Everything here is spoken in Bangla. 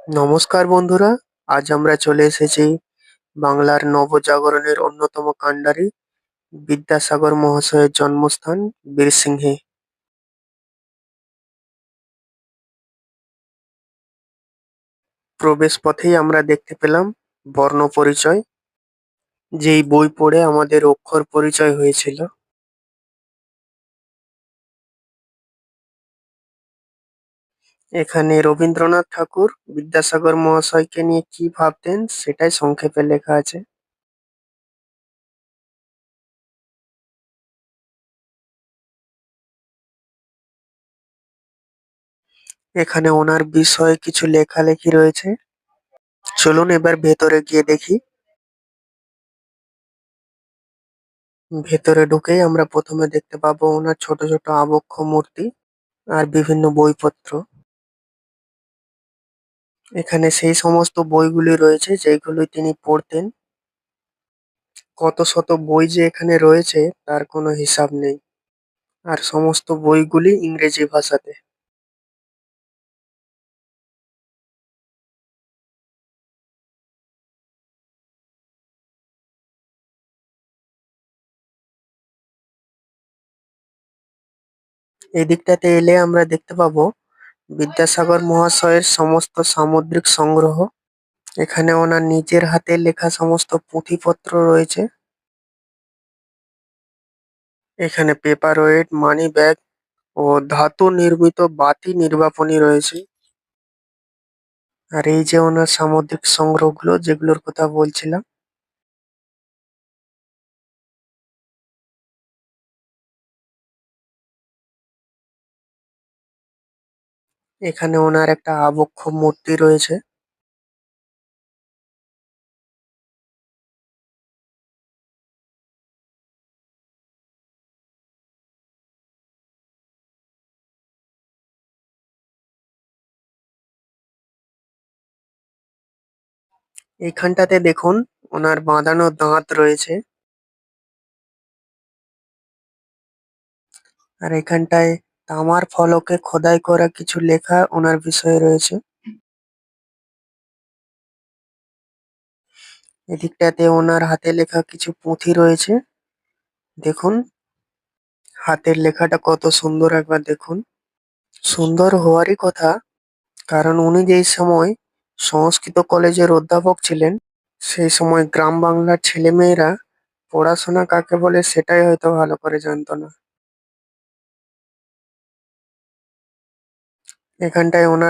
নমস্কার বন্ধুরা, আজ আমরা চলে এসেছি বাংলার নবজাগরণের অন্যতম কাণ্ডারি বিদ্যাসাগর মহাশয়ের জন্মস্থান বীরসিংহে। প্রবেশ পথেই আমরা দেখতে পেলাম বর্ণ পরিচয়, যেই বই পড়ে আমাদের অক্ষর পরিচয় হয়েছিল। এখানে রবীন্দ্রনাথ ঠাকুর বিদ্যাসাগর মহাশয়কে নিয়ে কি ভাবতেন সেটাই সংক্ষেপে লেখা আছে। এখানে ওনার বিষয়ে কিছু লেখালেখি রয়েছে। চলুন এবার ভেতরে গিয়ে দেখি। ভেতরে ঢুকেই আমরা প্রথমে দেখতে পাবো ওনার ছোট ছোট আবক্ষ মূর্তি আর বিভিন্ন বইপত্র। এখানে সেই সমস্ত বইগুলি রয়েছে যেগুলি তিনি পড়তেন। কত শত বই যে এখানে রয়েছে তার কোনো হিসাব নেই, আর সমস্ত বইগুলি ইংরেজি ভাষাতে। এই দিকটাতে এলে আমরা দেখতে পাবো বিদ্যাসাগর মহাশয়ের সমস্ত সামুদ্রিক সংগ্রহ। এখানে ওনার নিজের হাতে লেখা সমস্ত পুঁথিপত্র রয়েছে। এখানে পেপার ওয়েট, মানি ব্যাগ ও ধাতু নির্মিত বাতি নির্বাপনী রয়েছে। আর এই যে ওনার সামুদ্রিক সংগ্রহগুলো যেগুলোর কথা বলছিলাম। এখানে ওনার একটা আবক্ষ মূর্তি রয়েছে। এইখানটাতে দেখুন ওনার বাঁধানো দাঁত রয়েছে। আর এখানটায় তামার ফলকে খোদাই করা কিছু লেখা ওনার বিষয়ে রয়েছে। এদিকটাতে ওনার হাতে লেখা কিছু পুঁথি রয়েছে। দেখুন হাতের লেখাটা কত সুন্দর, একবার দেখুন। সুন্দর হওয়ারই কথা, কারণ উনি যেই সময় সংস্কৃত কলেজের অধ্যাপক ছিলেন সেই সময় গ্রাম বাংলার ছেলেমেয়েরা পড়াশোনা কাকে বলে সেটাই হয়তো ভালো করে জানতো না। এখানটায় ওনার